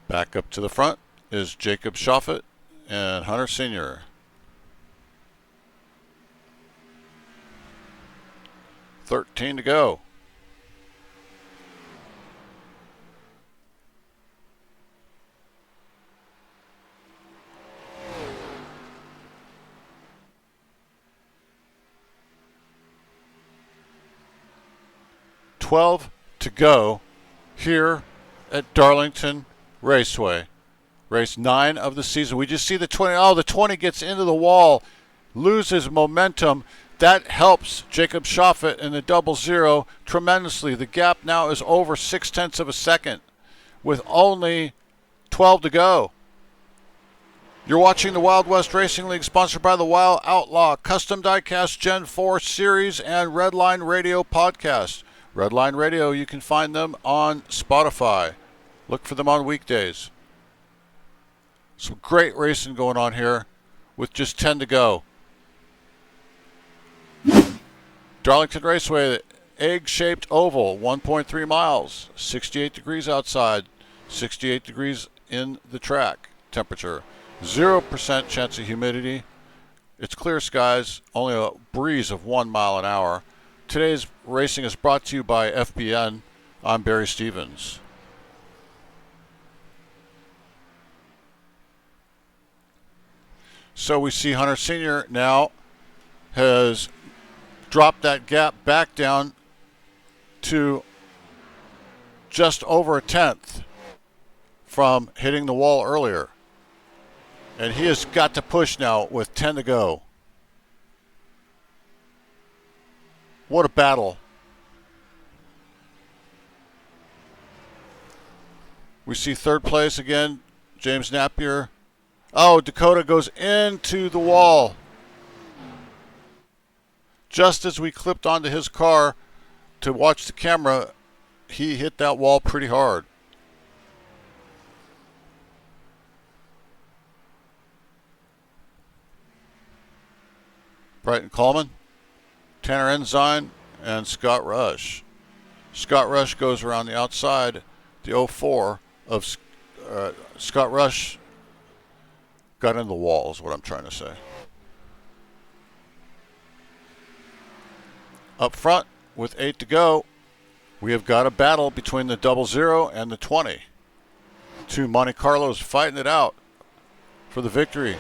Back up to the front is Jacob Shoffett and Hunter Sr. $13 to go. $12 to go here at Darlington Raceway. Race 9 of the season. We just see the 20. Oh, the 20 gets into the wall, loses momentum. That helps Jacob Shoffett in the 00 tremendously. The gap now is over 0.6 of a second with only 12 to go. You're watching the Wild West Racing League, sponsored by the Wild Outlaw Custom Diecast Gen 4 Series and Redline Radio Podcast. Redline Radio, you can find them on Spotify. Look for them on weekdays. Some great racing going on here with just 10 to go. Darlington Raceway, egg-shaped oval, 1.3 miles, 68 degrees outside, 68 degrees in the track temperature, 0% chance of humidity. It's clear skies, only a breeze of 1 mile an hour. Today's racing is brought to you by FBN. I'm Barry Stevens. So we see Hunter Sr. now has dropped that gap back down to just over 1/10 from hitting the wall earlier. And he has got to push now with 10 to go. What a battle. We see 3rd place again, James Napier. Oh, Dakota goes into the wall. Just as we clipped onto his car to watch the camera, he hit that wall pretty hard. Brighton Coleman, Tanner Ensign, and Scott Rush. Scott Rush goes around the outside. The 04 of Scott Rush got in the wall is what I'm trying to say. Up front with 8 to go, we have got a battle between the 00 and the 20. Two Monte Carlos fighting it out for the victory.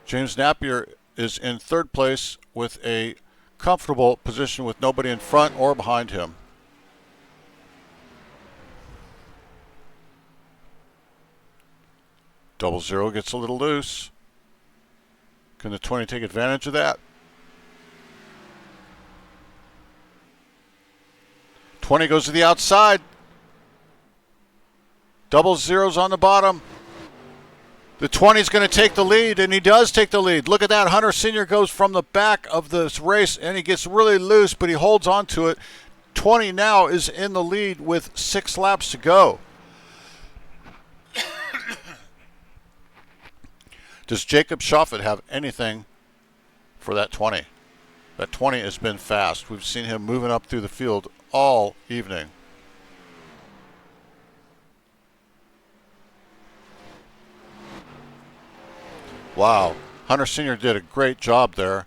James Napier is in 3rd place with a comfortable position with nobody in front or behind him. Double zero gets a little loose. Can the 20 take advantage of that? 20 goes to the outside. Double zeros on the bottom. The 20 is going to take the lead, and he does take the lead. Look at that. Hunter Sr. goes from the back of this race, and he gets really loose, but he holds on to it. 20 now is in the lead with 6 laps to go. Does Jacob Shoffett have anything for that 20? That 20 has been fast. We've seen him moving up through the field all evening. Wow. Hunter Sr. did a great job there.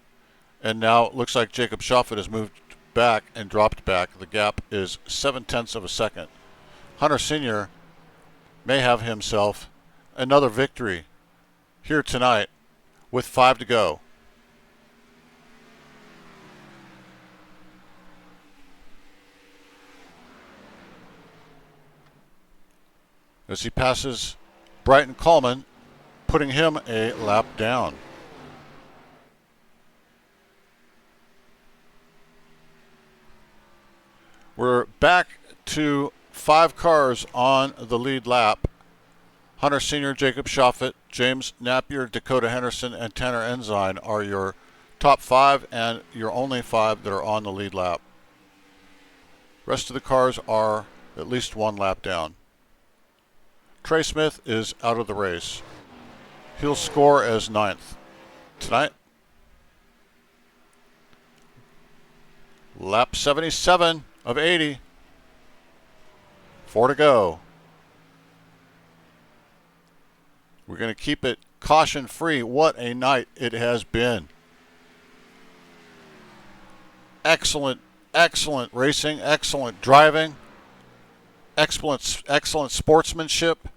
And now it looks like Jacob Shoffett has moved back and dropped back. The gap is 0.7 of a second. Hunter Sr. may have himself another victory here tonight with 5 to go. As he passes Brighton Coleman, putting him a lap down. We're back to 5 cars on the lead lap. Hunter Sr., Jacob Shoffett, James Napier, Dakota Henderson, and Tanner Ensign are your top 5 and your only 5 that are on the lead lap. Rest of the cars are at least 1 lap down. Trey Smith is out of the race. He'll score as ninth. Tonight, lap 77 of 80. 4 to go. We're going to keep it caution free. What a night it has been. Excellent racing, excellent driving, excellent sportsmanship.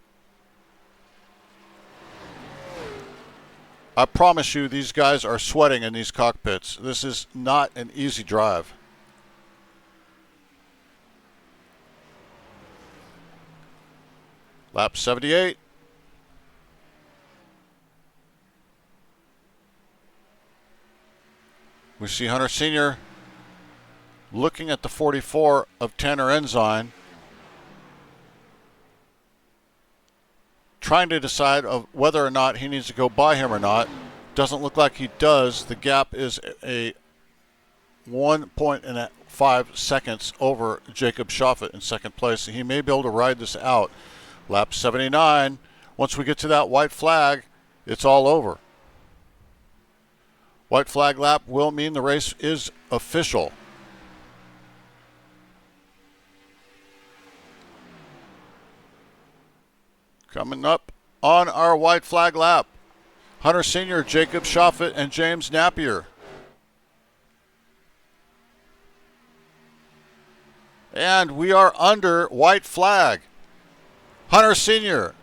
I promise you, these guys are sweating in these cockpits. This is not an easy drive. Lap 78. We see Hunter Sr. looking at the 44 of Tanner Ensign, trying to decide of whether or not he needs to go by him or not. Doesn't look like he does. The gap is a 1.5 seconds over Jacob Shoffett in second place. He may be able to ride this out. Lap 79. Once we get to that white flag, it's all over. White flag lap will mean the race is official. Coming up on our white flag lap, Hunter Sr., Jacob Shoffett, and James Napier. And we are under white flag. Hunter Sr.,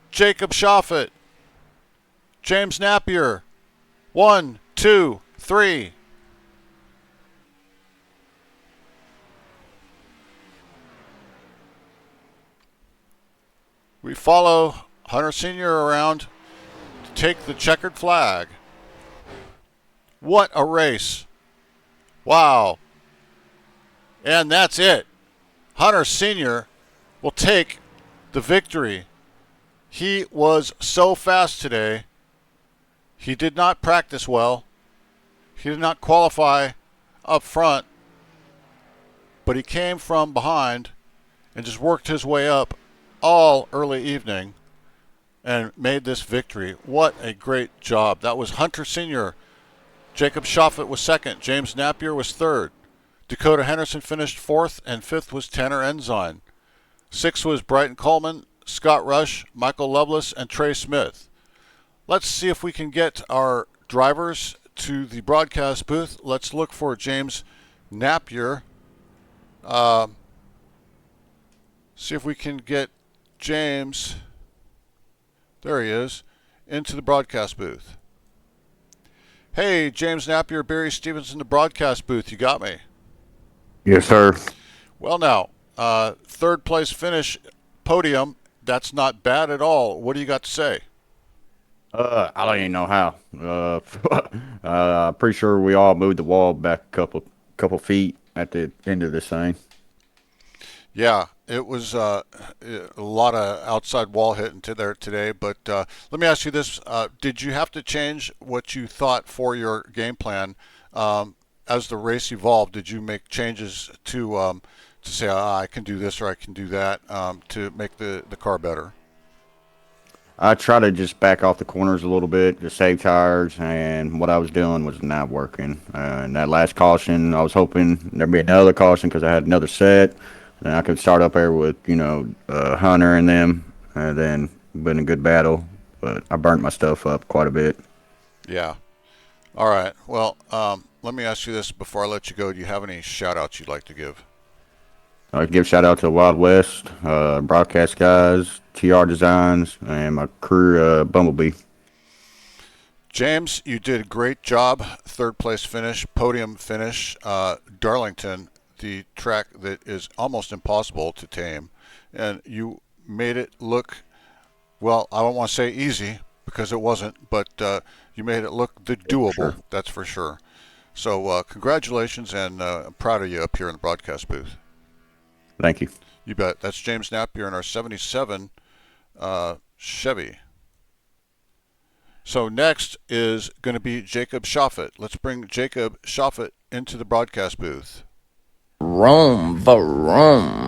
Jacob Shoffett, James Napier. 1, 2, 3. We follow Hunter Sr. around to take the checkered flag. What a race. Wow. And that's it. Hunter Sr. will take the victory. He was so fast today. He did not practice well. He did not qualify up front. But he came from behind and just worked his way up all early evening and made this victory. What a great job. That was Hunter Sr. Jacob Shoffett was second. James Napier was third. Dakota Henderson finished fourth, and fifth was Tanner Ensign. Sixth was Brighton Coleman, Scott Rush, Michael Lovelace, and Trey Smith. Let's see if we can get our drivers to the broadcast booth. Let's look for James Napier. See if we can get James, there he is, into the broadcast booth. Hey, James Napier, Barry Stevens in the broadcast booth. You got me? Yes, sir. Well, now, third place finish, podium. That's not bad at all. What do you got to say? I don't even know how. Pretty sure we all moved the wall back a couple feet at the end of this thing. Yeah, it was a lot of outside wall hitting to there today. But let me ask you this: did you have to change what you thought for your game plan as the race evolved? Did you make changes to say I can do this or I can do that to make the car better? I try to just back off the corners a little bit to save tires, and what I was doing was not working. And that last caution, I was hoping there'd be another caution because I had another set. Then I could start up there with, Hunter and them, and then been a good battle. But I burnt my stuff up quite a bit. Yeah. All right. Well, let me ask you this before I let you go. Do you have any shout-outs you'd like to give? I'd give shout out to Wild West, broadcast guys, TR Designs, and my crew, Bumblebee. James, you did a great job. Third place finish, podium finish. Darlington, the track that is almost impossible to tame. And you made it look, well, I don't want to say easy because it wasn't, but you made it look doable, Sure. that's for sure. So congratulations, and I'm proud of you up here in the broadcast booth. Thank you. You bet. That's James Napier in our 77 Chevy. So next is going to be Jacob Shoffett. Let's bring Jacob Shoffett into the broadcast booth. Vroom, vroom.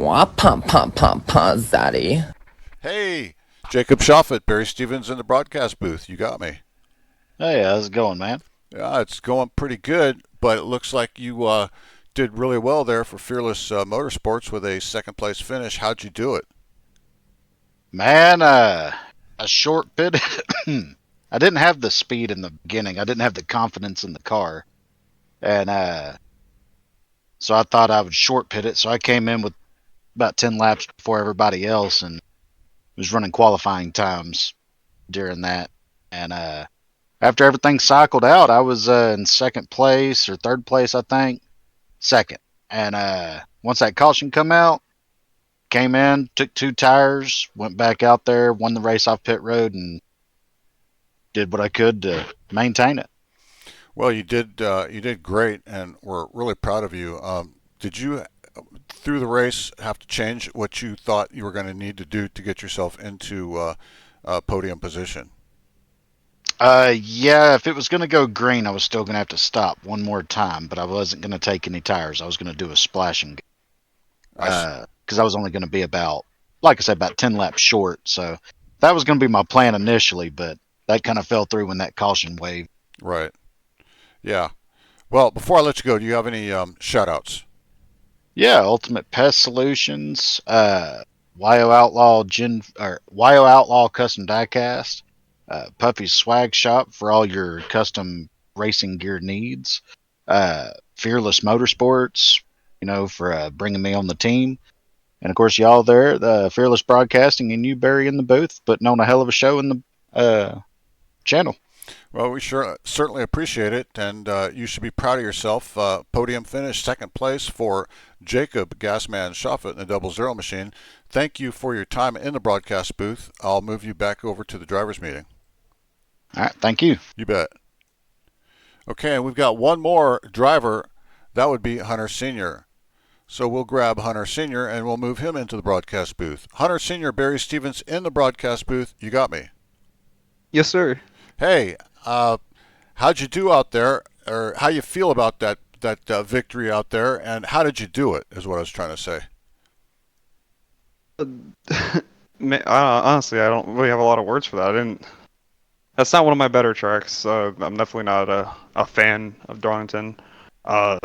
Wah-pah-pah-pah-pah, zaddy. Hey, Jacob Schaffet, Barry Stevens in the broadcast booth. You got me. Hey, how's it going, man? Yeah, it's going pretty good, but it looks like you did really well there for Fearless Motorsports with a second place finish. How'd you do it? Man, a short bit. I didn't have the speed in the beginning. I didn't have the confidence in the car, and so I thought I would short pit it. So I came in with about 10 laps before everybody else, and was running qualifying times during that. And after everything cycled out, I was in second place or third place, I think, second. And once that caution come out, came in, took 2 tires, went back out there, won the race off pit road, and did what I could to maintain it. Well, you did great, and we're really proud of you. Did you, through the race, have to change what you thought you were going to need to do to get yourself into podium position? Yeah, if it was going to go green, I was still going to have to stop one more time, but I wasn't going to take any tires. I was going to do a splashing because I was only going to be about, like I said, about 10 laps short. So that was going to be my plan initially, but that kind of fell through when that caution wave. Right. Yeah. Well, before I let you go, do you have any shout outs? Yeah, Ultimate Pest Solutions, YO Outlaw YO Outlaw Custom Diecast, Puffy's Swag Shop for all your custom racing gear needs, Fearless Motorsports, for bringing me on the team, and of course y'all there, the Fearless Broadcasting, and you Barry in the booth, putting on a hell of a show in the channel. Well, we certainly appreciate it, and you should be proud of yourself. Podium finish, second place for Jacob Gasman Schaffet in the Double Zero machine. Thank you for your time in the broadcast booth. I'll move you back over to the drivers' meeting. All right, thank you. You bet. Okay, and we've got one more driver. That would be Hunter Sr. So we'll grab Hunter Sr. and we'll move him into the broadcast booth. Hunter Sr., Barry Stevens in the broadcast booth. You got me. Yes, sir. Hey, how'd you do out there, or how you feel about that victory out there, and how did you do it? Is what I was trying to say. Honestly, I don't really have a lot of words for that. I didn't. That's not one of my better tracks. I'm definitely not a fan of Darlington. Like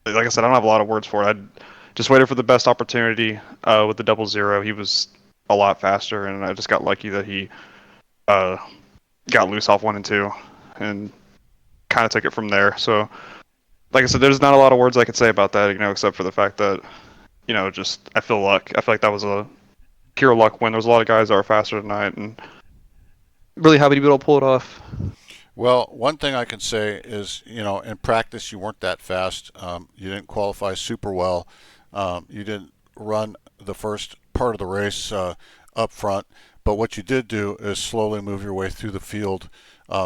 I said, I don't have a lot of words for it. I just waited for the best opportunity with the double zero. He was a lot faster, and I just got lucky that he got loose off 1 and 2, and kind of took it from there. So, like I said, there's not a lot of words I could say about that, except for the fact that, just I feel luck. I feel like that was a pure luck win. There was a lot of guys that were faster tonight, and really happy to be able to pull it off. Well, one thing I can say is, in practice you weren't that fast. You didn't qualify super well. You didn't run the first part of the race up front. But what you did do is slowly move your way through the field,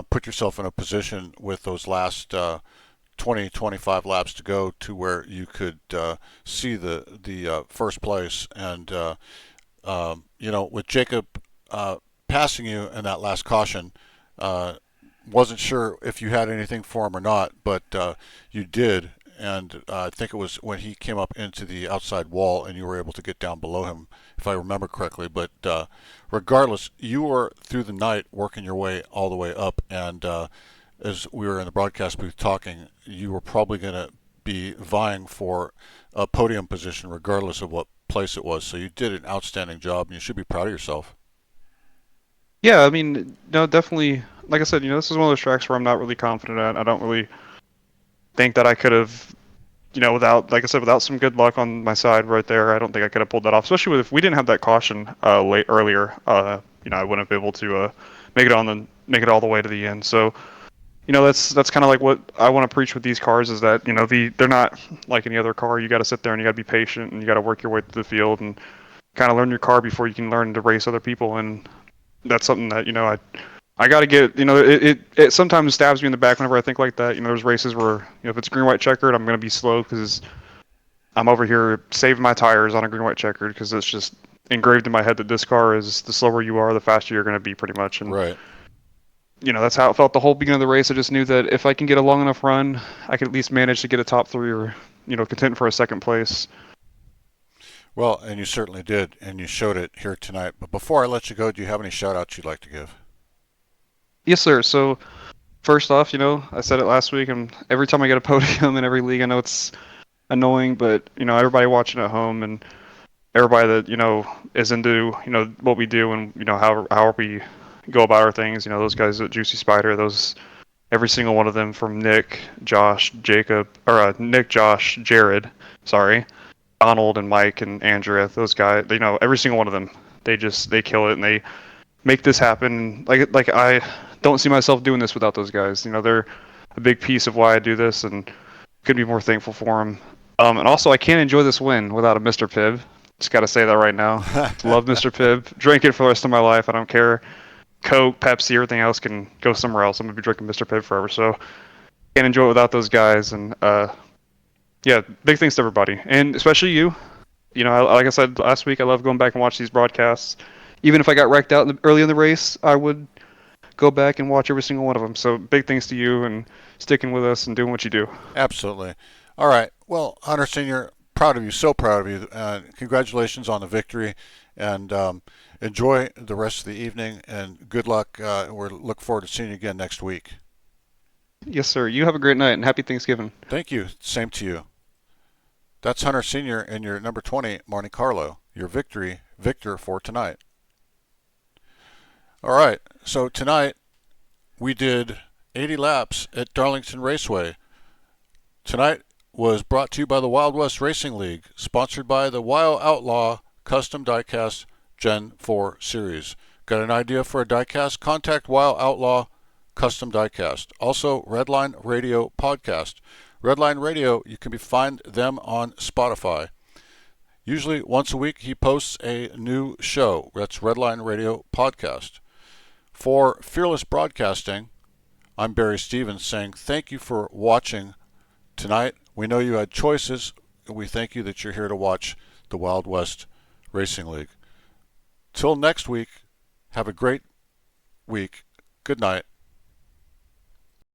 put yourself in a position with those last 20, 25 laps to go to where you could see the first place. And, with Jacob passing you in that last caution, wasn't sure if you had anything for him or not, but you did. And I think it was when he came up into the outside wall and you were able to get down below him, if I remember correctly. But regardless, you were through the night working your way all the way up. And as we were in the broadcast booth talking, you were probably going to be vying for a podium position regardless of what place it was. So you did an outstanding job, and you should be proud of yourself. Yeah, I mean, no, definitely. Like I said, this is one of those tracks where I'm not really confident at. I don't really think that I could have, without some good luck on my side right there, I don't think I could have pulled that off. Especially if we didn't have that caution late earlier, I wouldn't have been able to make it all the way to the end. So, that's kind of like what I want to preach with these cars is that they're not like any other car. You got to sit there and you got to be patient and you got to work your way through the field and kind of learn your car before you can learn to race other people. And that's something that I got to get. It sometimes stabs me in the back whenever I think like that. There's races where if it's green white checkered, I'm gonna be slow because I'm over here saving my tires on a green white checkered because it's just engraved in my head that this car is the slower you are, the faster you're gonna be pretty much. And right. That's how it felt the whole beginning of the race. I just knew that if I can get a long enough run, I could at least manage to get a top 3 or contend for a second place. Well, and you certainly did, and you showed it here tonight. But before I let you go, do you have any shout-outs you'd like to give? Yes, sir. So first off, I said it last week, and every time I get a podium in every league, I know it's annoying, but everybody watching at home and everybody that is into what we do and how we go about our things. Those guys at Juicy Spider, those every single one of them, from Nick, Josh, Jacob, or Nick, Josh, Jared, sorry, Donald and Mike and Andrea. Those guys, every single one of them, they kill it and they make this happen. Like I don't see myself doing this without those guys. They're a big piece of why I do this, and couldn't be more thankful for them. And also, I can't enjoy this win without a Mr. Pibb. Just got to say that right now. Love Mr. Pibb. Drink it for the rest of my life. I don't care. Coke, Pepsi, everything else can go somewhere else. I'm going to be drinking Mr. Pibb forever. So can't enjoy it without those guys. And yeah, big thanks to everybody. And especially you. Like I said last week, I love going back and watch these broadcasts. Even if I got wrecked out early in the race, I would go back and watch every single one of them. So big thanks to you and sticking with us and doing what you do. Absolutely. All right. Well, Hunter Senior, proud of you, so proud of you. Congratulations on the victory, and enjoy the rest of the evening. And good luck. We look forward to seeing you again next week. Yes, sir. You have a great night and happy Thanksgiving. Thank you. Same to you. That's Hunter Senior and your number 20, Marnie Carlo, your victor for tonight. All right. So tonight we did 80 laps at Darlington Raceway. Tonight was brought to you by the Wild West Racing League, sponsored by the Wild Outlaw Custom Diecast Gen 4 Series. Got an idea for a diecast? Contact Wild Outlaw Custom Diecast. Also, Redline Radio Podcast. Redline Radio, you can find them on Spotify. Usually once a week he posts a new show. That's Redline Radio Podcast. For Fearless Broadcasting, I'm Barry Stevens saying thank you for watching tonight. We know you had choices, and we thank you that you're here to watch the Wild West Racing League. Till next week, have a great week. Good night.